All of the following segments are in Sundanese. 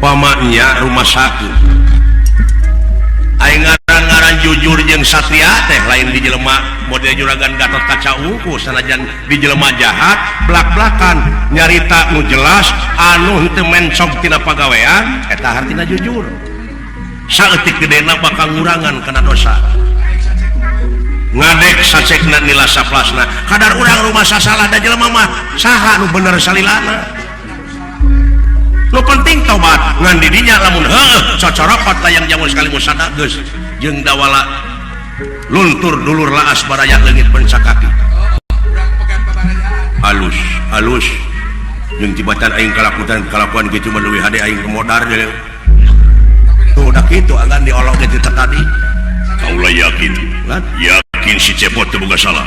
upamanya rumah sakit aing ngaran jujur jeung satria teh lain di jelema model juragan Gatot Kaca Ungu sanajan di jelema jahat blak-blakan nyarita nu jelas anu henteu mencong tina pagawean eta hartina jujur saeutik gedena bakal ngurangan kana dosa ngadek sacekna nila saplasna kadar urang rumah sasalah da jelema mah saha nu bener salilana nu penting tobat ngan didinya lamun heuh cocoropat tayang jamu sekali musada geus jeung dawala luntur dulur laas baraya leungit pencakaki halus jeung tibatan aing kalakuan kitu mah leuwih hade aing modar deui tuh udah kitu agan diolok ge tadi kaula yakin si cepot teu boga salah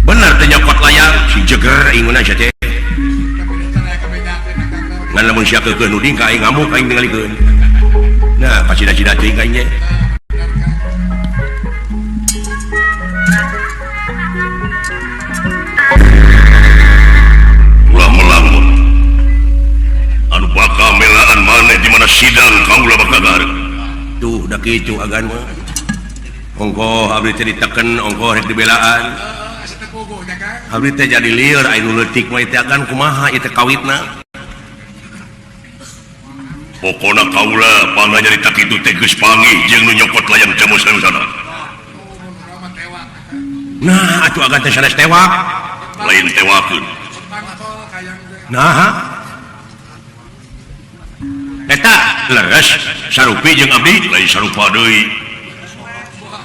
bener teh nyokot layar si jeger aing meunang sia teh ngan lamun sia keukeun nuding ka aing ngamuk aing ningalikeun nah pasida-sida teuing ka aing ge ulah melamun anu bakal melaan maneh di mana sidang kaula bakal gareng tuh da kitu agan mah ongkoh abdi teh diteken ongkoh rek dibelaan abdi teh jadi lieur anu leutik mah teh agan kumaha ieu teh kawitna pokona kaula pangna nyarita kitu teh geus panggih jeung nu nyokot layang jamu sana nah atuh agan teh sanes tewak lain tewakeun nah eta leres sarupi jeung abdi lain sarupa deui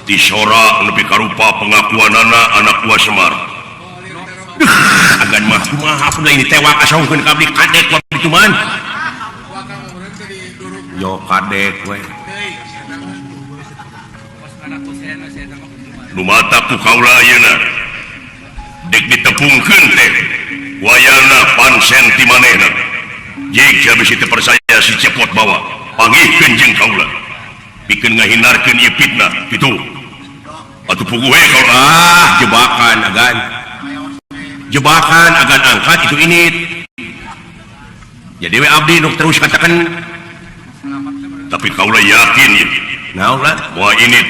disora nepi ka rupa pengakuanana anak buah Semar agan mah kumaha pun lain tewak asongkeun ka abdi kadek waktu cuman yo kadek we lumata ku kaula ayeuna dek ditepungkeun teh wayana pansen ti manehna jika bisi teu percaya si cepot bawa panggihkeun jeung kaula pikeun ngahindarkeun ieu fitnah kitu atuh puguh we kaula jebakan agan angkat itu init jadi we abdi nu terus katakan tapi kaula yakin naon lah moal init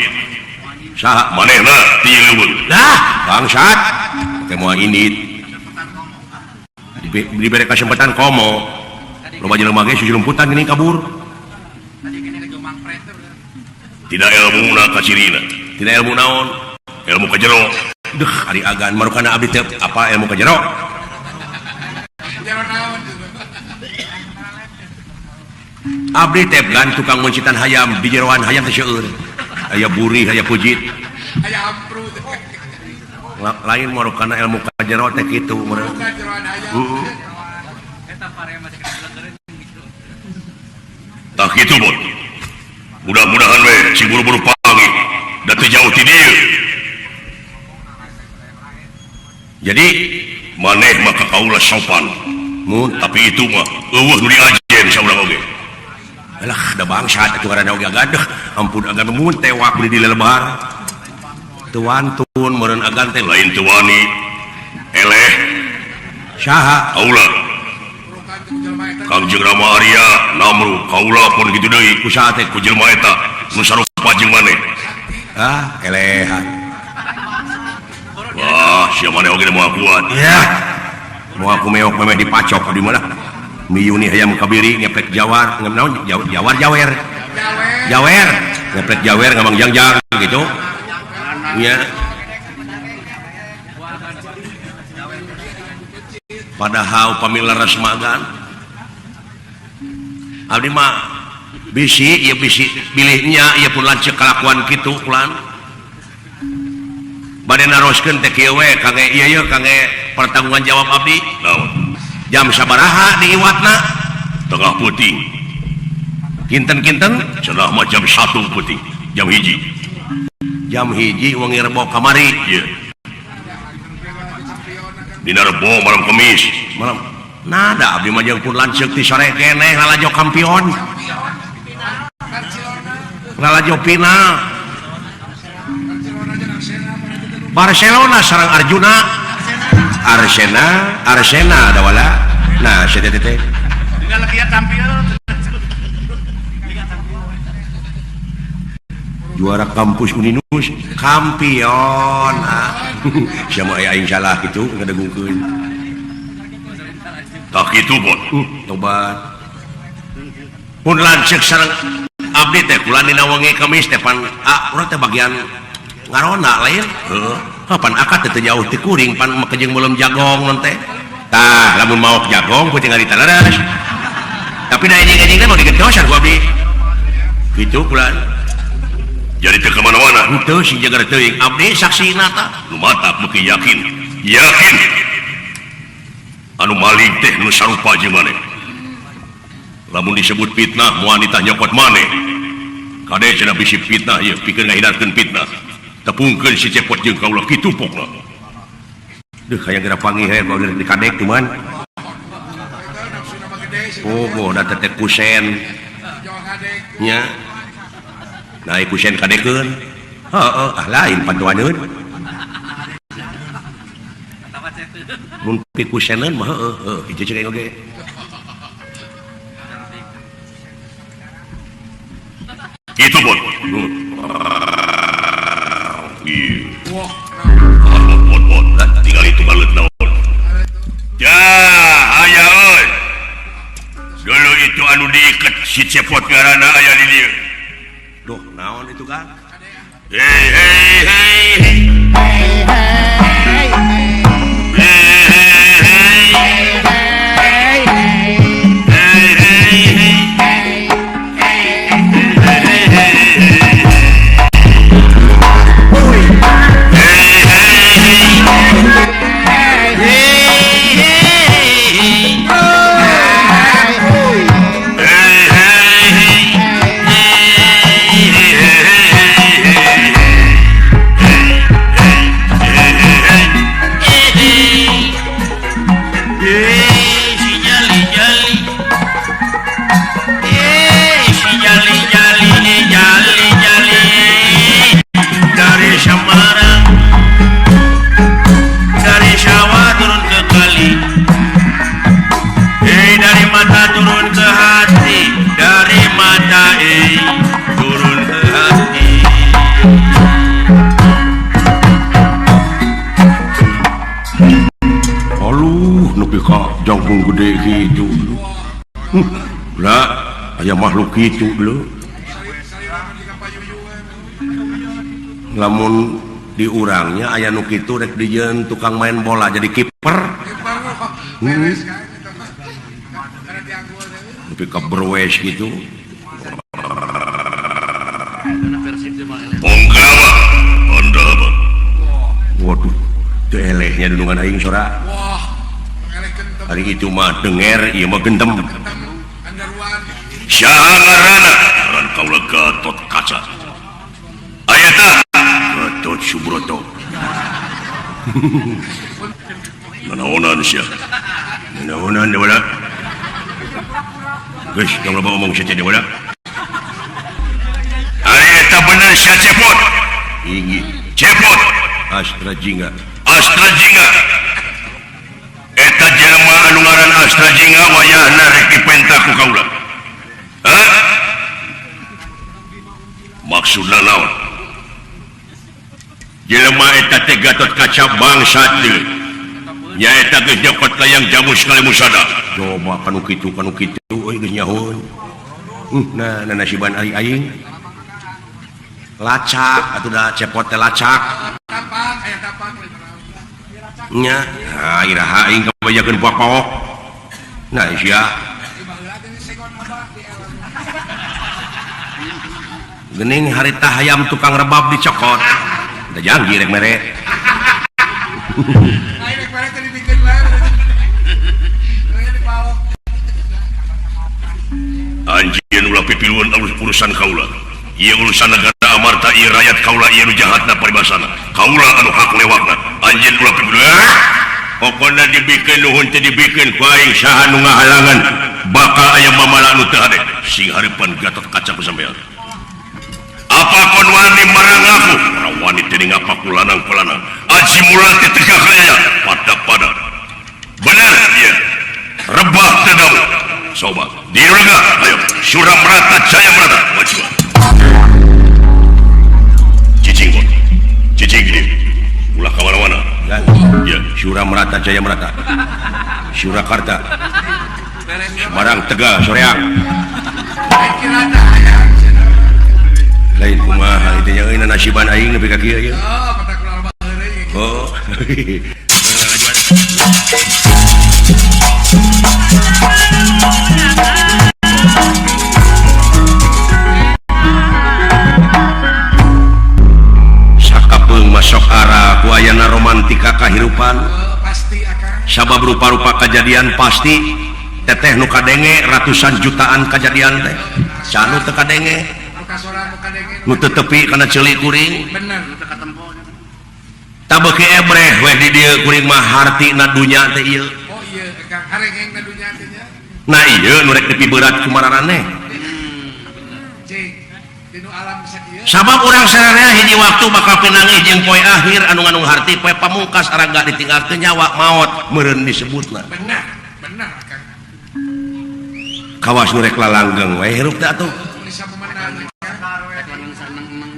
saha manehna ti leuweung dah bangsat teh moal init diberi kesempatan komo loba jelema ge sujulumputan geuning kabur tidak ilmu na kacirina tidak ilmu naon ilmu kajero deuh ari agan marukana abdi teh apa ilmu kajero abdi teh gan tukang muncitan hayam di jeroan hayam teh seueur aya buri aya pujit aya amprut lain marukana ilmu kajero teh kitu meureun eta parema teh tah kitu bot mudah-mudahan we si buru-buru panggih da teu jauh ti dieu jadi maneh mah ka kaula sopan mun tapi itu mah eueuh nu diajen saurang oge alah da bangsat atuh ngaranna oge gaduh ampun agan mun tewak di lelebar teu wantun meureun agan teh lain teu wani eleh saha kaula Kangjeng Rama Arya namru kaula pun kitu deui ku saha teh ku jelema eta nu sarupa jeung maneh elehan wah sia maneh oge moal kuat ya moal aku meok memeh dipacok di mana miyuni hayam kabiri ngeplek jawar naon jawer ngeplek jawer ngamang jangjang gitu nya padahal upami laras magan abdi mah bisi ieu bisi bilihnya ieu pun lanceuk kalakuan kitu ulan bade naroskeun teh kieu we kangge ieu kangge pertanggungan jawab abdi jam sabaraha di iwatna tengah peuting kinten-kinten cenah mah jam 1 peuting jam 1 wengi rebo kamari ieu dina rebo malam Kamis malam nada abdi mah jeung pun lanceuk ti sore keneh ngalajo kampion ngalajo final Barcelona sareng Arjuna Arsena ada wala nah saya teh tinggal lagi ya tampil juara kampus Uninus kampion sama aing salah gitu ngadegungkeun tak itu bot tobat pun lanceuk sareng abdi teh kula dina wengi Kamis teh pan urang teh bagian ngarona lain pan akad teh jauh ti kuring pan makejeng belum jagong non teh tah lamun mau jagong ku tinggal ditalaras tapi da anjing-anjing teh mau digentosan ku abdi gitu kula jadi teu kemana-mana henteu sing jaga teuing abdi saksi nata nu matak beuki yakin anu maling teh nu sarupa jeung maneh lamun disebut fitnah moal wanita nyokot maneh kade cenah bisi fitnah ieu pikeun ngahindarkeun fitnah tepungkeun si cepot jeung kaula kitu pokna deuh hayang geura panggih he bae di kadek cuman oh da teh kusen nya nah kusen kadekeun heeh lain pantuaneun mun pikusenan mah heeh hiji ceuk oge itu bot bot tinggal itu balet naon ya aya euy dulu itu anu diiket si cepot ngaranna aya di dieu duh naon itu kan hey jangkung gede gitu lah aya makhluk gitu lho lamun diurangnya aya nu kitu rek dijieun tukang main bola jadi kiper tapi kabrowes gitu ponggawa anda apa waduh teu elehnya dudungan aing sora hari itu mah denger ieu mah gendem saha ngaranna ngaran kaula Gatot Kaca aya tah Gatot Subroto nanaonan sia nanaonan deui da geus jangan lupa ngomong saja deui da aya eta bener sia cepot inggi cepot Astra Jingga eta jelema anu ngaran Astra Jingga wayahna rek dipenta ku kaula maksudna naon jelema eta teh Gatot Kaca bangsat teu nyaeta geus nyokot layang jamu sekali musada coba kanu kitu euy geus nyahoun nah nasiban ari aing lacak atuh da cepot teh lacak nya iraha aing kabayakeun papaok nah sia geuning harita hayam tukang rebab dicokot da janji rek mere anjeun ulah pipiluan urusan kaula ieu urusan negara amarta ieu rakyat kaula ieu jahatna paribasana kaula anu hak lewatna anjeun ulah pipiluan pokona dibikeun nuhun teh dibikeun ku aing saha nu ngahalangan bakal aya mamala anu teu hade sing hareupan Gatot Kaca ku sampean apa kon wani marang aku para wani teh ngapaku lanang-lanang aji mulati tegak aya pada benar ieu rebah tedam sobat di raga ayo Surah Merata Jaya Merata maju cicing bot cicing gini ulah kemana-mana ya Surah Merata Jaya Merata Surakarta Semarang Tegal Soreang lain kumaha itu yang ini nasiban aing nepi ka kieu ya oh sakapeung masuk arah ku ayana romantika kahirupan sabab rupa-rupa kejadian pasti teteh nu kadenge ratusan jutaan kejadian teh canu teu kadenge nu teu tepi kana ceulik kuring bener teu katempo tak beuki ebreh weh di dieu kuring mah hartina dunya teh ieu oh iya Kang harengeng na dunya teh nya nah ieu nu rek nepi berat kumararaneh cing dinu alam bisa kieu sabab urang sararea hiji waktu bakal pinangih jeung poe akhir anu ngandung harti poe pamungkas araga ditinggalkeun nyawa maot meureun disebutna bener Kang kawas nu rek lalanggeng we hirup teh atuh bisa pemenang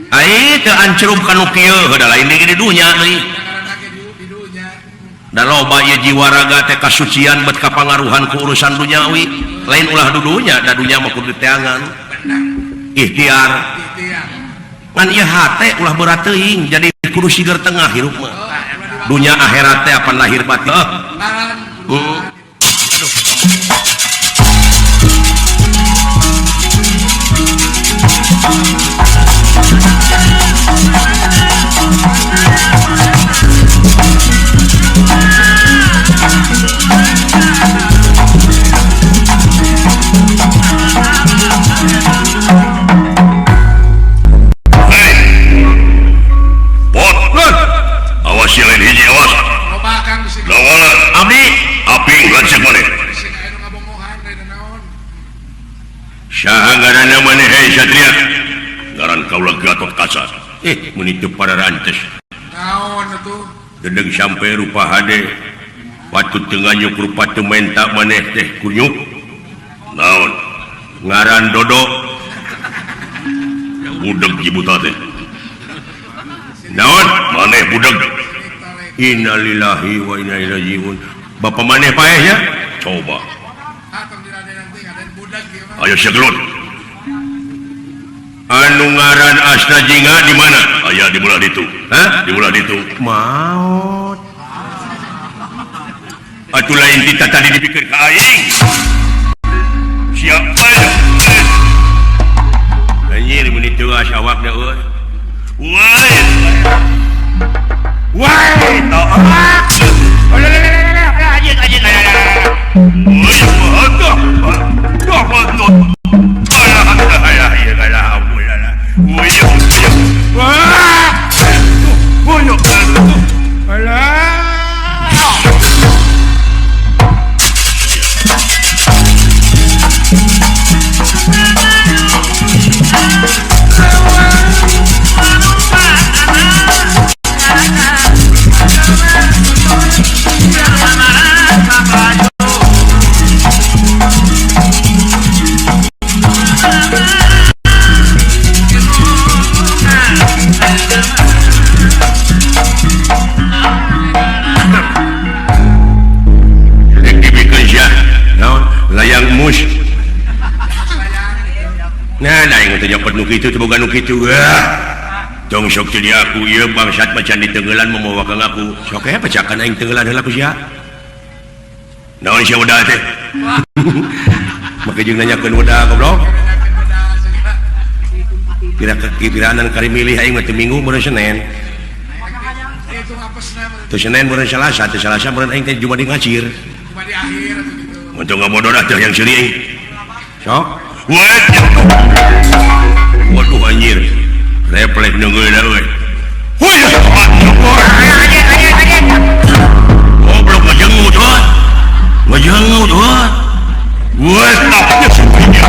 ai teu ancrup kanu kieu heuda lain di dunya deui di dunya da loba ieu jiwa raga teh kasucian bet kapangaruhan ku urusan dunyawi lain ulah dudunya da dunya mah kudu teangan ikhtiar ngan ieu hate ulah berat teuing jadi kudu sigar tengah hirup mah dunya akhirat teh apan lahir batin awas yang lain hiji awas loba Kang di sini lawala abdi aping lancik maneh di sini aya nu ngabongohan dari naon saha ngaranna maneh hei satria ngaran kaula Gatot Kaca mun itu para rantes naon atuh dedeg sampai rupa hade patut tengah nyuk rupa teu menta maneh teh kunyuk naon ngaran Dodo budeg jibuta teh naon maneh budeg innalillahi wa inna ilaihi rajiun bapak maneh paehnya coba atong di raden nanti ada budak ieu mah ayo segelut anu ngaran asna jinga di mana aya di mulah ditu hah di mulah ditu maot atuh lain kita tadi dipikir ka aing siapa ya anjir mun itu awakna euy woi wai taat anjing woi mahaka dapat not ayah ya kalah ampun lah woi wah boyo alah layang mus nah lain teh nyopot nu kitu teu boga nu kitu tong sok teu di aku ieu bangsat macan di tenggelan membawa ka ngaku sok aya pecakan aing tenggelan heula ku sia naon sia udah teh make jeung nanyakeun udah goblok kira-kiraanan kari milih aing teh Minggu meureun Senin itu apesna teu Senin meureun Salasa teu Salasa meureun aing teh Jumat di ngacir cuma di akhir atuh gitu untuk ngabodoh dah yang seuring sok waduh anjir refleks nungguin euy wih goblok ngajengut heuh ngajengut heuh wah tapnya sepinya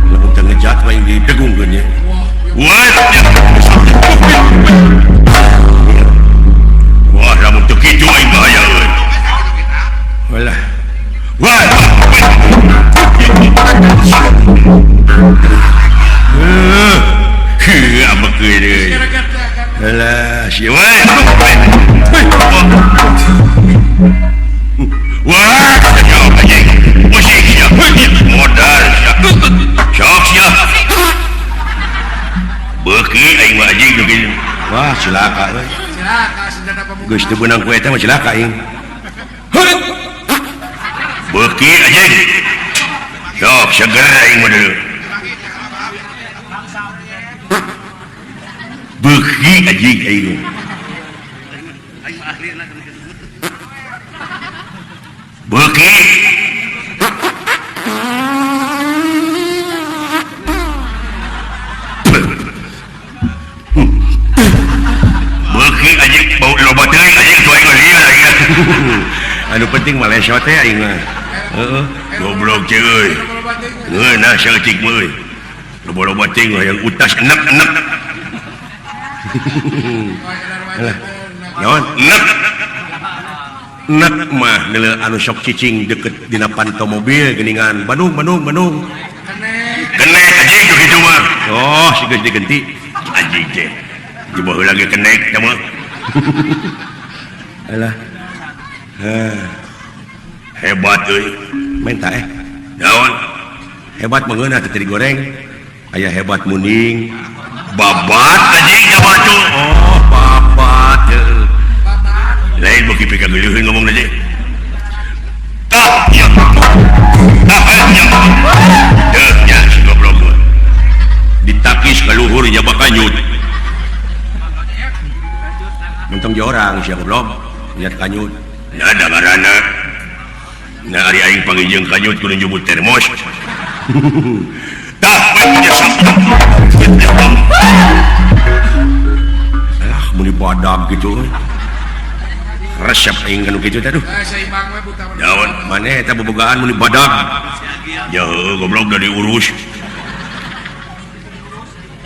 lamun teu ngejat wae didegungkeun nya wah wah lamun teu kitu aing bahaya euy Kira-kira kan. alah si wah jauh anjing musik sia modal sia sok sia beuki aing mah anjing nu kieu wah cilaka we Cilaka senjata pemukul. geus teu beunang ku eta mah cilaka aing beuki anjing sok seger aing mah deuleu beuki anjing aing beuki beuki anjing bau loba teuing anjing tuai lieu lagi anu penting mah lesot teh aing mah heeh goblok ceuy Kalau batik. ngeunah saeutik mah euy loba-loba ting yang utas enek-enek Alah. naon enek mah neuleuh anu sok cicing deket dina panto mobil geuningan Bandung Kenek. kenek anjing tuh kitu mah oh si geus digenti anjing teh coba heula ge kenek teh mah alah hebat euy menta naon hebat mengeunah teh digoreng aya hebat muning babat anjing ka batu oh babat heuh lain beuki pika geuleuheun ngomong aja tah ya teh nya si goblok mah ditakis ka luhur nya bakal nyut mentong jorang sia goblok lihat kanyut nah dangarana nah ari aing pangijeng kanyut kudu nyebut termos tah punya sabda alah mun badag gitu resep aing kanu kitu teh duh Seimbang we buta. daun maneh eta bobogaan mun badag ya heuh goblok da diurus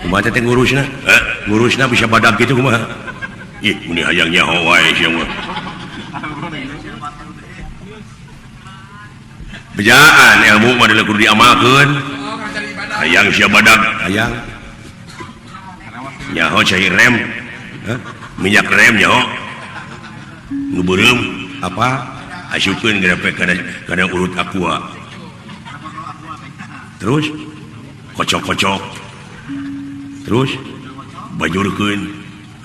kumaha teh ngurusna ngurusna bisa badag gitu kumaha ih mun hayang nyaho wae sia mah bejaan ilmu mah kudu diamalkeun Oh, ngajar ibadah. hayang sia badag hayang nyaho cai rem minyak rem nyaho nu beureum apa asupkeun grepe kana urut aqua terus kocok-kocok terus bajurkeun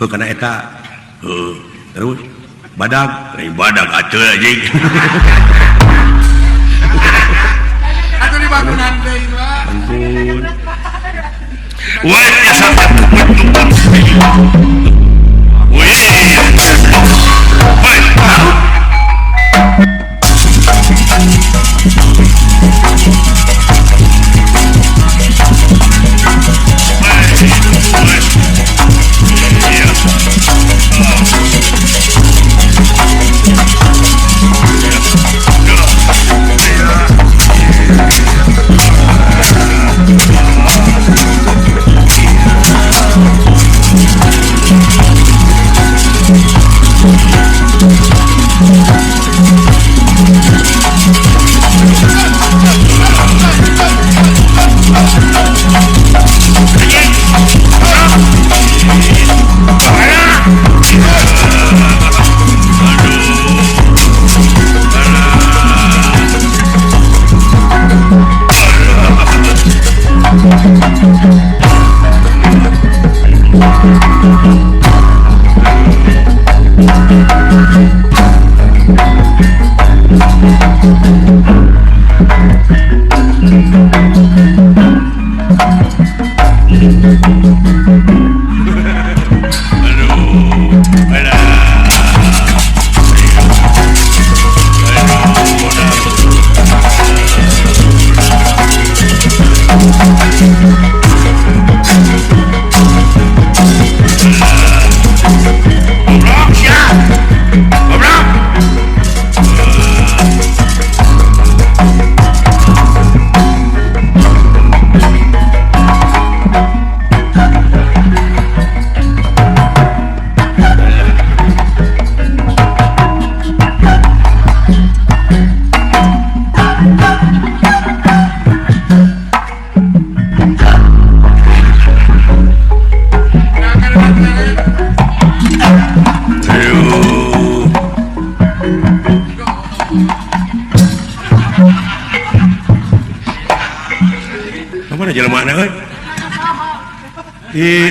heuh kana eta terus badag lain badag atuh anjing Atuh di bangunan deui mah. ampun wah asa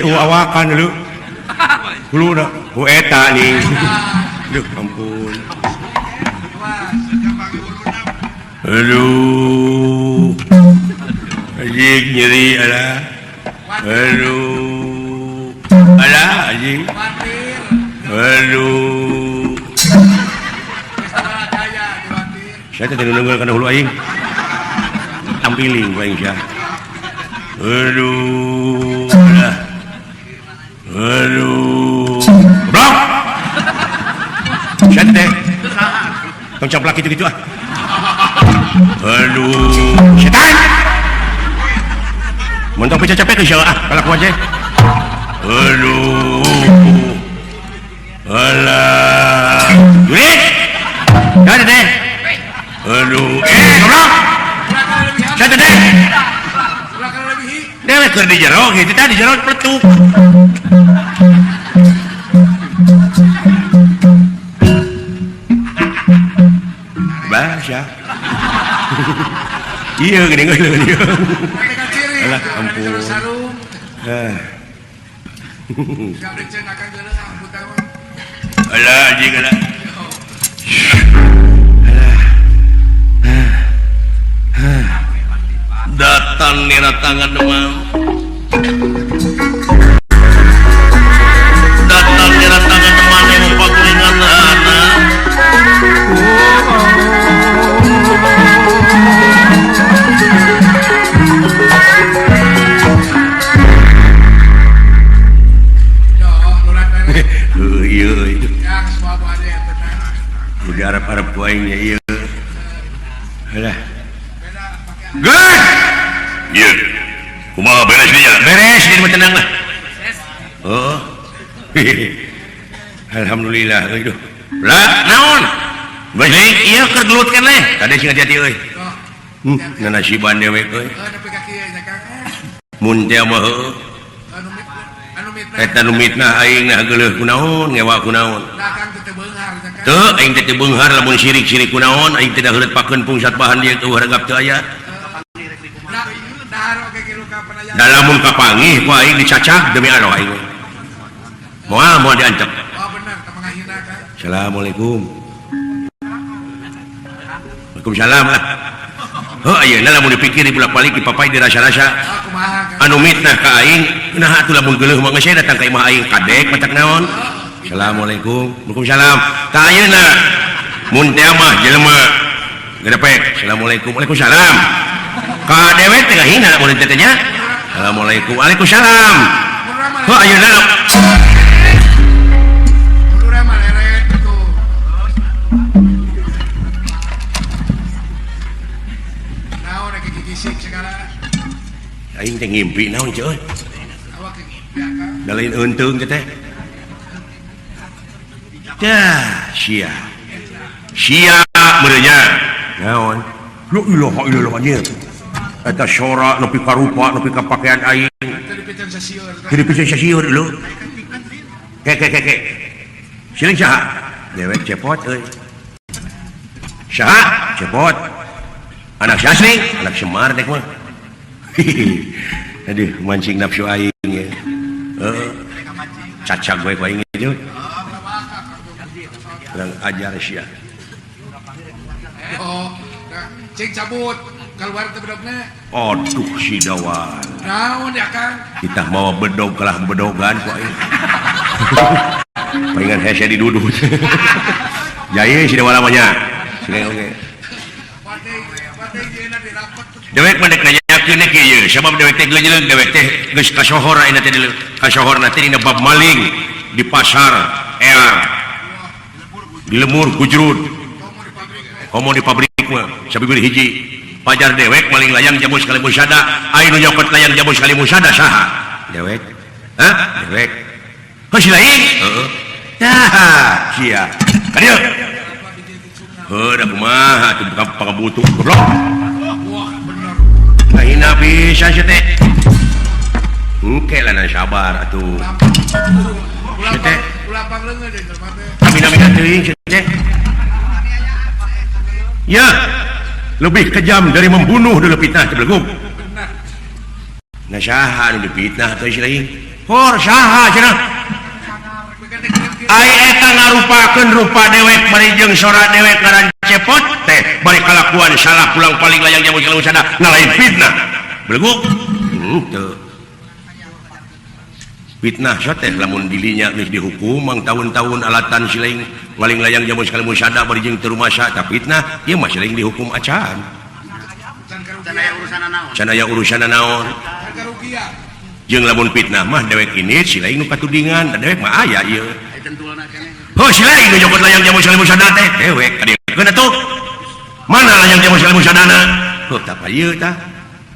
awakan dulu. Dulu dah. Eta nih. Duh, ampun. Aduh. Anjing nyeri alah. Aduh. Alah anjing. Aduh. Saya tadi nunggu kana hulu aing. Tampiling aing sia. Aduh. Alah. Aduh. Goblok. Saya teh. Tong caplak gitu-gitu ah. Aduh, setan. Mentang capek ke siapa ah, kalau aja. Aduh. Alah. Jurit. Jangan deh. Aduh, goblok. Saya deh. Dia keur di jero gitu tadi jero peletuk. Bahasa. Iya gini nggak iya. Alah ampun. Alah anjing alah. Datang nira tangan demam. Datang nira tangan demam yang pagulingan anak. Udah harap-harap kuaingnya iya. Alah. Gus! Iya. Kumaha beres dia? Beres, jadi mah tenang lah. Oh. Alhamdulillah euy duh. Lah, naon? Beus iya keur gelutkeun leh. Tadi sing hati-hati euy. Nasiban dewe euy. Mun teh mah heueuh. Eta nu mitna aing nah geuleuh kunaon, ngewa kunaon. Teu aing teh beunghar lamun sirik-sirik kunaon, aing teh da heureut pakeun pungsat bahan dia teu haragap teu aya. Da lamun kapangih ku aing dicacak demi Allah aing. Moal diancep. Oh benar, kamangahina kan. Assalamualaikum. Waalaikumsalam lah. Heuh ayeuna lamun dipikir dibulak-balik dipapai dirasa-rasa. Anu mitnah ka aing, nah atuh lamun geuleuh mah geus datang ka imah aing kadek matak naon. Assalamualaikum. Waalaikumsalam. Ka ayeuna mun teh mah jelema gedepek. Assalamualaikum. Waalaikumsalam. Ka dewek teh hina mun teh nya. Assalamualaikum. Waalaikumsalam. Heuh ayeuna aing teh ngimpi naon ceuy. Da lain eunteung teh. Dah, sia. Sia merenya. Naon? La ilaha illallah nya. Eta syora nepi ka rupa, nepi ka pakaian aing. Jadi pisan sasieur dulu. Ke. Siling saha? Dewek cepot euy. Saha? Cepot. Anak Syasning, anak Semar dek mah. Aduh, mancing nafsu aing ya. Cacak gue aing itu. Kurang ajar sia. Oh, cing cabut keluar teh bedogna. Aduh si Dawan. Naon ya Kang? Kita mau bedog kalah bedogan ku aing. Palingan hese didudut. Jaya si Dawan namanya. Sini oge. Dewek mandek nanyakeun ke ieu, sabab dewek teh geuleung dewek teh geus kasohor ayeuna teh dieu. Kasohorna teh dina bab maling di pasar ear. Di lemur gujrud. Komo di pabrik mah sabibir hiji. Pajar dewek maling layang jamu sekali musada, aya nu nyokot layang jamu sekali musada saha? Dewek. Hah? Dewek. Kau si lain? Heeh. Tah, sia. Ka dieu. Heuh, da kumaha atuh pangabutuh goblok. Aina bisa sih teh. Engke lah sabar atuh. Teh. Ulapang leungeun deui teh. Mina-mina teuing teh. Ya. Lebih kejam dari membunuh dulu fitnah terbelum. Nah saha anu dipitnah teh si lain? saha cenah ai eta ngarupakeun rupa dewek bari jeung sora dewek ngaran cepot teh bari kalakuan salah pulang paling layang jamu kalau sada ngalain fitnah belegu teu fitnah teh lamun dilinya geus dihukum mang tahun-tahun alatan silaing ngaling layang jamu kalau sada bari jeung teu rumasa tah fitnah ieu mah silaing dihukum acan can aya urusanna naon jeung lamun fitnah mah dewek ini silaing nu katudingan dewek mah aya ieu silaing nu nyokot layang jamu kalau sada teh dewek kadieun atuh mana layang jamu kalau sadana tah ieu tah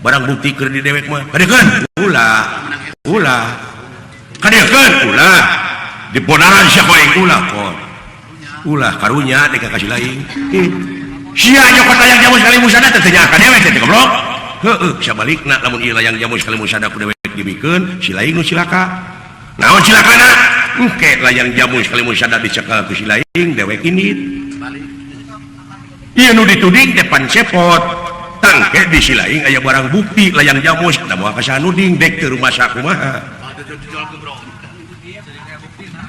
barang bukti keur di dewek mah kadieun ulah kadieun ulah dipodaran sia koeng ulah karunya teh kasih lain sia nyokot layang jamu kalau sada teh nya ka dewek teh goblok heueuh sabalikna lamun ieu layang jamu kalau sada ku dewek dibikeun si lain nu cilaka naon cilakana engke layang jamu kalau sada dicekal ku si lain dewek ini ieu nu dituding depan cepot tangke di si lain aya barang bukti layang jamu da moal ka sanuding dek teu rumasa kumaha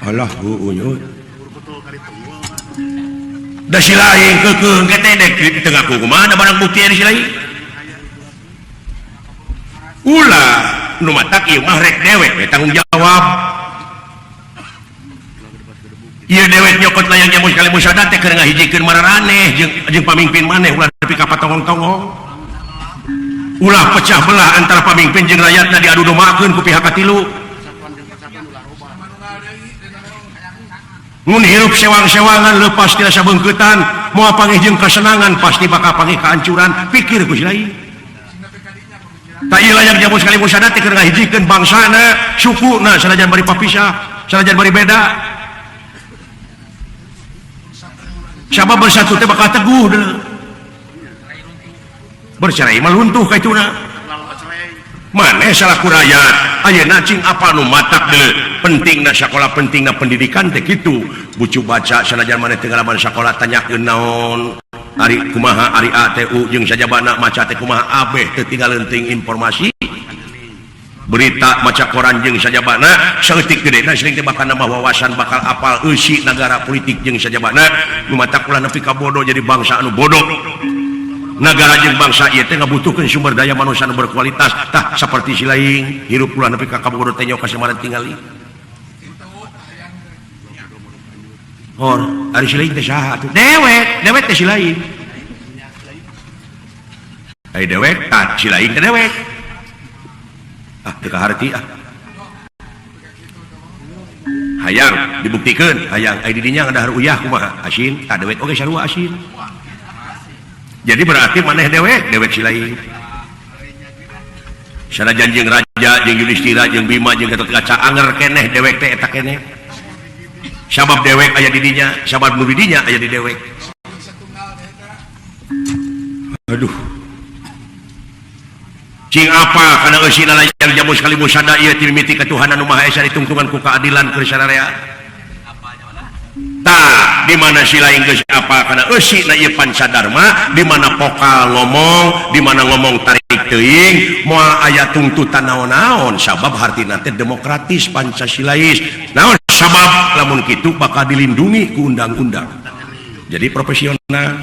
Allah unyut da si lain kekeung teh dek di tengah kumaha da barang bukti di si lain ulah nu matak ieu mah rek dewek we tanggung jawab ieu dewek nyokot layang jamu kalau sada teh keur ngahijikeun mararaneh jeung pamimpin maneh ulah nepi ka patongong-tongong ulah pecah belah antara pamimpin jeung rakyatna diadu domaakeun ku pihak katilu mun hirup sewang-sewangan leupas tina sabeungkeutan moal panggih jeung kasenangan pasti bakal panggih kahancuran pikir ku si lain tak iya layang jamu sekali musada teh keur ngahijikeun bangsana sukuna sanajan bari papisah sanajan bari beda sabab bersatu teh bakal teguh deuleu bercerai mah luntuh kaituna maneh salaku rakyat ayeuna cing apa nu matak deuleu pentingna sakola pentingna pendidikan teh kitu bucu baca sanajan maneh teu ngalaman sakola tanyakeun naon ari kumaha ari ATU jeung sajabana maca teh kumaha abeh teu tinggal leuting informasi berita maca koran jeung sajabana saeutik gedena sering teh bakal nambah wawasan bakal apal eusi negara politik jeung sajabana nu matak ulah nepi ka bodoh jadi bangsa anu bodoh negara jeung bangsa ieu teh ngabutuhkeun sumber daya manusia anu berkualitas tah saperti si lain hirup ulah nepi ka kabodoh teh nyawa kasemaran tingali ari si lain teh saha atuh dewek teh si lain ai dewek tah si lain teh dewek teu kaharti hayang dibuktikan hayang ai di dinya ngandahar uyah kumaha asin tah dewek oge sarua asin jadi berarti maneh dewek si lain sanajan jeung raja jeung Yudhistira jeung Bima jeung Gatotkaca anger keneh dewek teh eta keneh sabab dewek aya di dinya sabab nu di dinya aya di dewek aduh cing apa kana eusina layang jamu sekali musada ieu ti mimiti katuhanan nu maha esa ditungtungan ku keadilan keur sararea tah di mana si lain geus apa kana eusina ieu pancadarma di mana pokal ngomong di mana ngomong tarik teuing moal aya tuntutan naon-naon sabab hartina teh demokratis pancasilais naon sabab lamun kitu bakal dilindungi ku undang-undang jadi profesional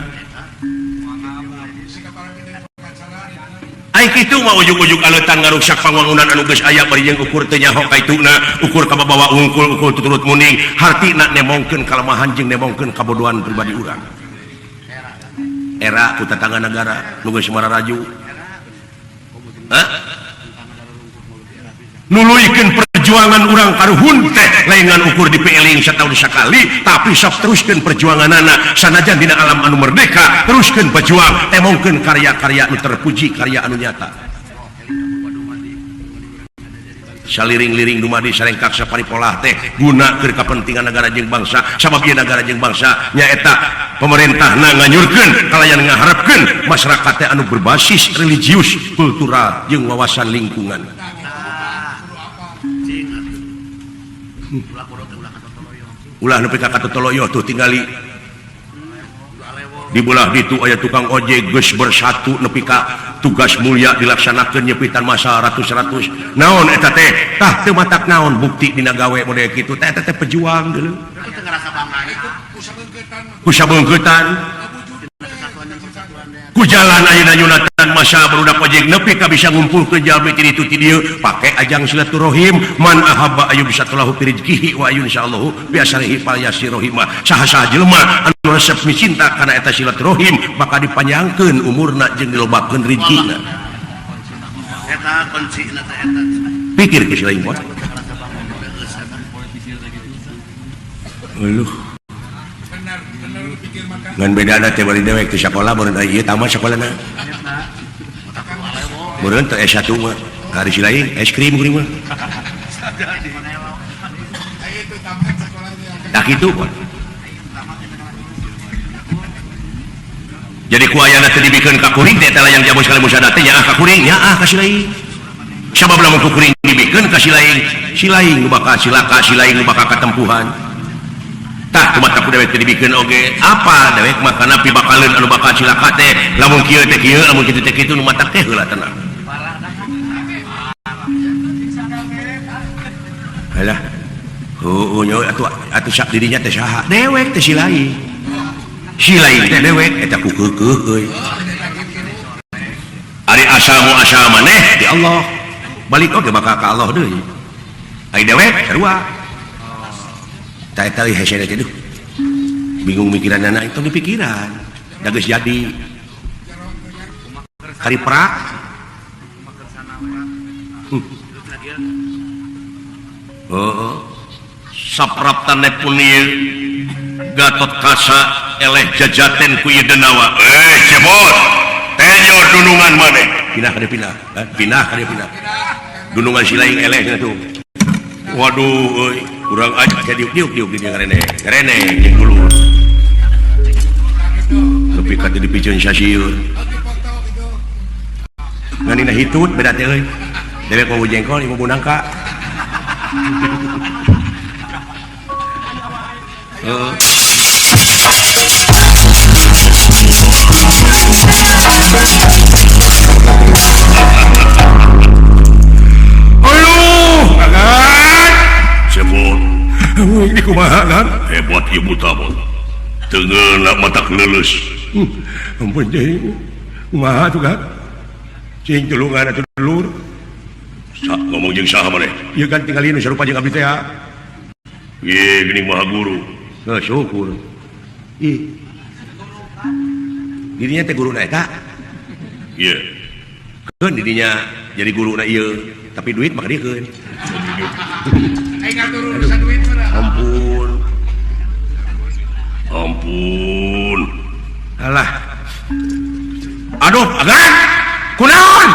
ai kitu mah ujug-ujug aleutan ngaruksak pangwangunan anu geus aya bari jeung ukur teu nyaho kaituna ukur kababawa unggul ukur tuturut muning hartina nemongkeun kalemahan jeung nemongkeun kabodohan pribadi urang era ku tatangga negara nu geus mararaju nuluykeun perjuangan urang karuhun teh lain ngan ukur di PLing sataun sakali tapi sok teruskeun perjuanganana sanajan dina alam anu merdeka teruskeun berjuang temongkeun karya-karya anu terpuji karya anu nyata saliring-liring dumadi sarengkak saparipolah teh guna keur kapentingan negara jeung bangsa sabab ieu negara jeung bangsa nyaeta pemerintahna nganyurkeun kalayan ngaharepkeun masyarakat teh anu berbasis religius kultural jeung wawasan lingkungan ulah nepi ka Katotoloyo tuh tinggali di belah ditu aya tukang ojek geus bersatu nepi ka tugas mulia dilaksanakan nyepitan masa ratus-ratus naon eta teh tah teu matak naon bukti dina gawe model kitu teh teh pejuang dulu ku sabeungkeutan ku jalan ayeuna nyunatan masa barudak ojek nepi ka bisa ngumpulkeun jalmi ti ditu ti dieu pake ajang silaturahim man ahabba ayu bisatulahu fi rizqihi wa ayun insyaallah biasarihi fal yasirahima saha-saha jelema anu resep cinta kana eta silaturahim maka dipanjangkeun umurna jeung dilobakeun rezekina Eta kuncina teh eta. pikir ke si lain moal eueuh Benar lu pikir makan. ngan bedana teh bari dewek di sekolah meureun ieu tamat sekolahna meureun teh S1 mah hari si lain es krim kuring mah Ayo itu tamat sekolahnya. tak itu Pak. Jadi ku ayana teu dibikeun ka kuring teh tala yang jamu sekali musada teh nyaah ka kuring nyaah ka si lain sabab lamun ku kuring dibikeun ka si lain nu bakal silaka si lain nu bakal katempuhan tah kumaha ku dewek teu dibikeun oge apa dewek mah kana pibakaleun anu bakal silaka teh lamun kieu teh kieu lamun kitu teh kitu nu matak teh heula tenang alah nyo atuh sak dirinya teh saha dewek teh si lain teh dewek eta ku keukeuh euy ari asamu asa maneh di Allah balik oge maka ka Allah deui ai dewek sarua tah eta hese teh duh bingung mikiranna itu di pikiran da geus jadi kari prak sapraptane pun ieu Gatot Kaca eleh jajaten ku ieu denawa cebot teh nyo dunungan maneh pindah ka dieu pindah dunungan si lain eleh tuh waduh euy urang aja diuk di dieu ngarene jeung dulu nepi ka teu dipikeun sasieur nganina hitut beda teh euy dewek mau jengkol ieu bunangka ini kumaha kan hebat ieu buta mah teungeuna matak leuleus ampun cing kumaha tuh kan cing tulungan atuh dulur sak ngomong jeung saha maneh ieu kan tinggal ieu sarupa jeung abdi teh ye geuning maha guru syukur ih dirinya teh guruna eta ieu keun dirinya jadi guruna ieu tapi duit mah kadiekeun Ayo ngatur urusan duit mah. Ampun. Alah. Aduh, agan. Kunaon?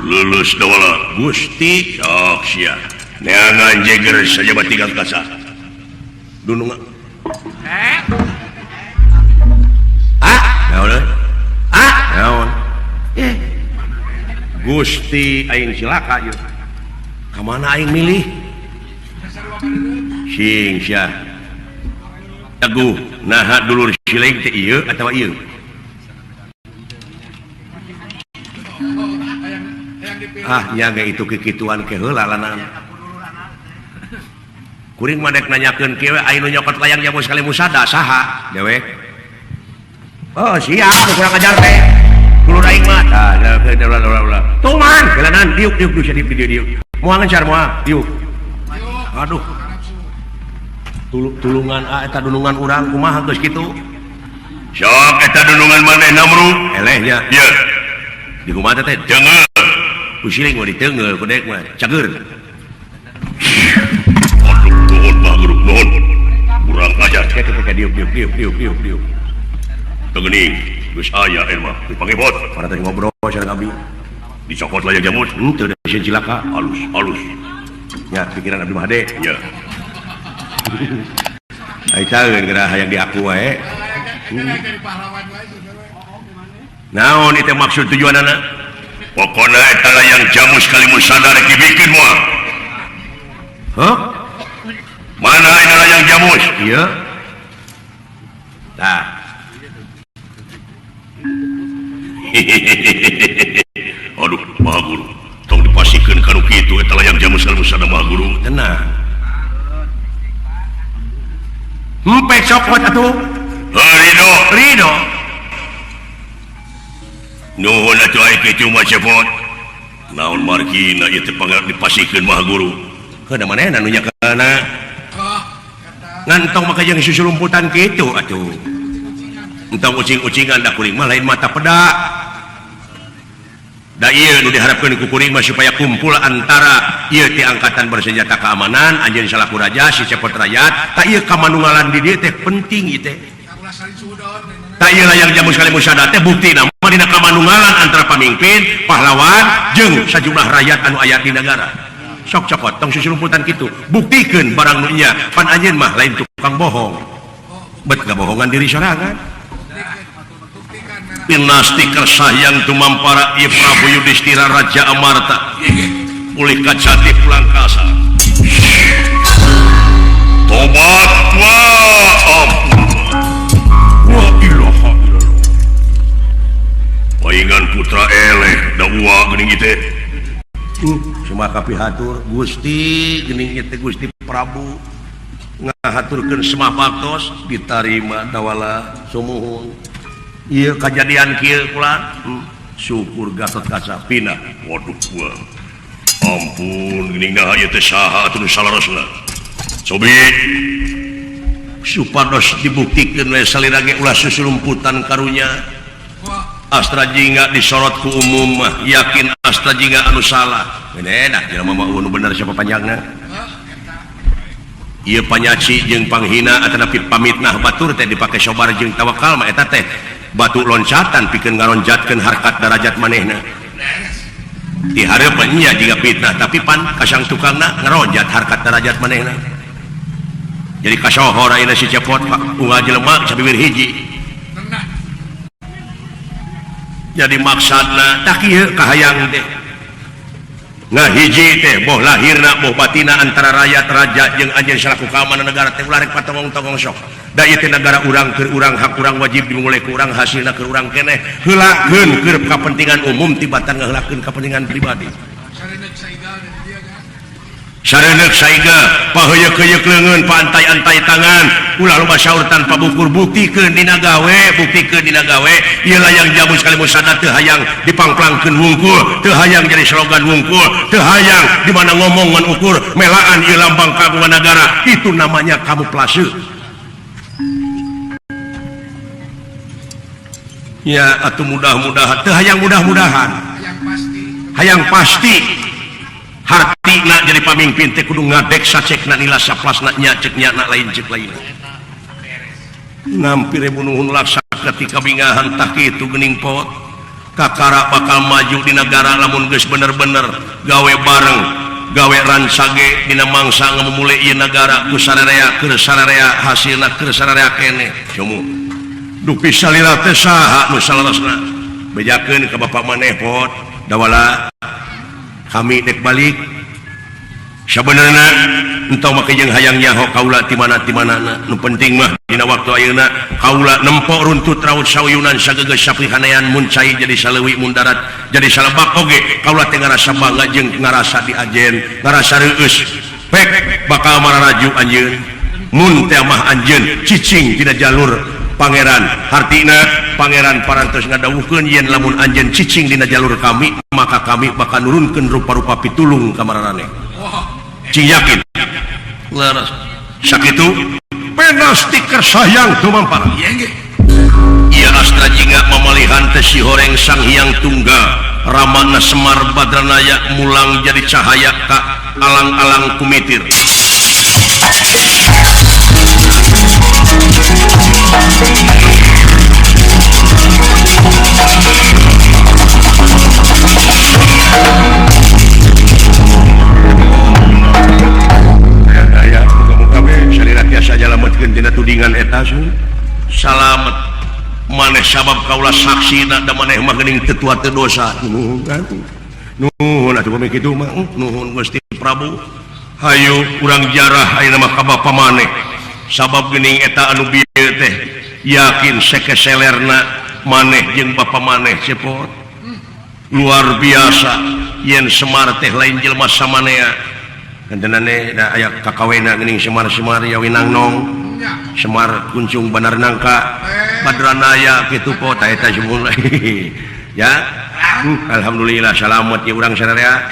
Lulus dawala. Gusti sok sia. Neangan jeger saja tinggal kasa. Dunung. Naon? Naon? Gusti aing silaka ieu. Ka mana aing milih? Sing sia teguh naha dulur siling teh ieu atawa ieu nyaga itu kekituan ke heula lanang kuring mah dek nanyakeun kieu aya nu nyokot layang jamu sekali musada saha dewek oh siap kurang ajar teh dulur aing mah tah tuman kelanan diuk diuk moal ngencar moal diuk aduh tulungan eta dunungan urang kumaha geus kitu sok eta dunungan maneh namru elehnya ye di kumaha teh deungeu ku siling mah diteungeu ku dek mah cager aduh nuhun mah grup nuhun urang aja kek diuk teu geuning geus aya mah dipangibot para teh ngobrol sareng abdi dicokot layang jamut teu da sieun cilaka alus ya pikiran abdi mah hade ya ai caeun geura hayang diaku wae Jadi pahlawan lagi. naon itu maksud tujuanana pokona eta layang jamu sekali musada rek dibikin moal hah mana aya layang jamus ieu tah Waduh Maha Guru tong dipasikeun kanu kitu eta layang jamu salmusana Maha Guru tenang empek cokot atuh Ridho nuhun atuh ai kitu mah cepot naon margina ieu teh panggah dipasikeun Maha Guru keuna manehna nu nyakana Oh, ngantong maka jeung susulumputan kitu atuh entong ucing-ucingan da kuring mah lain mata pedak da ieu nu diharapkeun ku kuring mah supaya kumpul antara ieu ti angkatan bersenjata keamanan anjeun salaku raja si cepot rakyat ta ieu kamanunggalan di dieu teh penting ieu teh kaula saling sudon. ta ieu layang jamu sekali musyadat teh buktina mah dina kamanunggalan antara pamimpin pahlawan jeung sajumlah rakyat anu aya di negara sok cokot tong susulumputan kitu buktikeun barang nu nya pan anjeun mah lain tukang bohong bet gabohongan diri sorangan Buktikan merah. Dinasti Kersayang tumampara ieu Prabu Yudhistira Raja Amarta pulih ka jati pulang kasa tobat wa ampun wa ilaha illallah paingan putra eleh da uwa geuning ieu teh cuma kapihatur Gusti geuning teh Gusti Prabu ngahaturkeun semah baktos ditarima dawala sumuhun ieu kajadian kieu kula syukur Gatot Kaca pina waduh gua ampun geuning nah ieu teh saha atuh nu salarosna cobi supados dibuktikeun we salira ge ulah susulumputan karunya Wah, astra jingga disorot ku umum mah yakin astra jingga anu salah benedah jelema mah nu bener siapa panjangna ieu panyaci jeung panghina atanapi pamitnah batur teh dipake sobar jeung tawakal mah eta teh batu loncatan pikeun ngaronjatkeun harkat darajat manehna di hareupeun nya jiga fitnah tapi pan kasang tukangna ngaronjat harkat darajat manehna jadi kasohor ayeuna si cepot unggal jelema sabibir hiji tenang. jadi maksadna tak ieu kahayang teh nah hiji teh boh lahirna boh batina antara rakyat raja jeung anjeun salaku keamanan negara teh ulah rek patongong-tongong sok da ieu teh negara urang keur urang hak urang wajib dimulai ku urang hasilna keur urang keneh heulakeun keur kapentingan umum tibatan ngaheulakeun kapentingan pribadi Sarenek saigal dari dia kan. sareuneup saiga paheuyeuh-heuyeuk leungeun paantai-antai tangan ulah loba saur tanpa bukur buktikeun dina gawe ieu layang jamu sekali musadat teu hayang dipangplangkeun wungkul teu hayang jadi slogan wungkul teu hayang di mana ngomong ngan ukur melaan ieu lambang kagungan negara itu namanya kamuflase ya atuh mudah-mudahan teu hayang mudah-mudahan Yang pasti. hayang pasti hartina jadi pamimpin teh kudu ngadek sacekna nila saplasna nya cek nya lain cek lain nampir bunuhun laksa ketika bingahan tah kitu geuning pot kakara bakal maju di negara lamun geus bener-bener gawe bareng gawe ransage dina mangsa ngamumule ieu negara ku sararea keur sararea hasilna keur sararea keneh cumu dupi salila teh saha nu salarosna bejakeun ka bapak maneh pot dawala kami dek balik sabenerna entong make jeung hayang nyaho kaula ti mana-na nu penting mah dina waktu ayeuna kaula nempo runtut raut sauyunan sagegeus sapihanean mun cai jadi saleuwi mun darat jadi salebak oge kaula teh ngarasa bangga jeung ngarasa diajen ngarasa reueus pek bakal mararaju anjeun mun teh mah anjeun cicing tina jalur pangeran hartina pangeran parantos ngadawuhkeun yen lamun anjeun cicing dina jalur kami maka kami bakal nurunkeun rupa-rupa pitulung ka mararane Wah, cing yakin leres sakitu penasti Kersayang tumampara iya nggih. ieu astra jingga mamalihan teh si horeng sang hyang tunggal ramana Semar Badranaya mulang jadi cahaya ka alang-alang kumitir tudingan eta salamet maneh sabab kaulah saksina da maneh mah geuning tetua teu dosa nuhun atuh pami kitu mah nuhun Gusti Prabu hayu urang jarah ayeuna mah ka bapa maneh sabab geuning eta anu bieu teh yakin sekeselerna maneh jeung bapa maneh cepot luar biasa yen Semar teh lain jelema samanea aya kakawena geuning Semar ya winangnong Semar kuncung Bandar Nangka Badranaya kitu po ta eta semua ya alhamdulillah selamat ya urang sadaya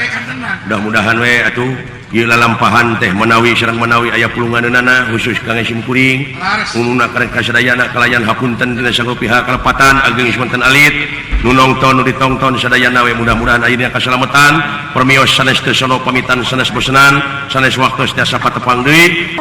mudah-mudahan we atuh ieu lalampahan teh menawi sareng menawi aya pulunganeunana khusus kang sim kuring umumna karek kasadayana kalayan hapunten dina sago pihak kalepatan ageng wonten alit nu nongton nu ditongton sadayana we mudah-mudahan ayeuna kasalamatan permios sanes teu sono pamitan sanes bosenan sanes waktu tiasa patepang deui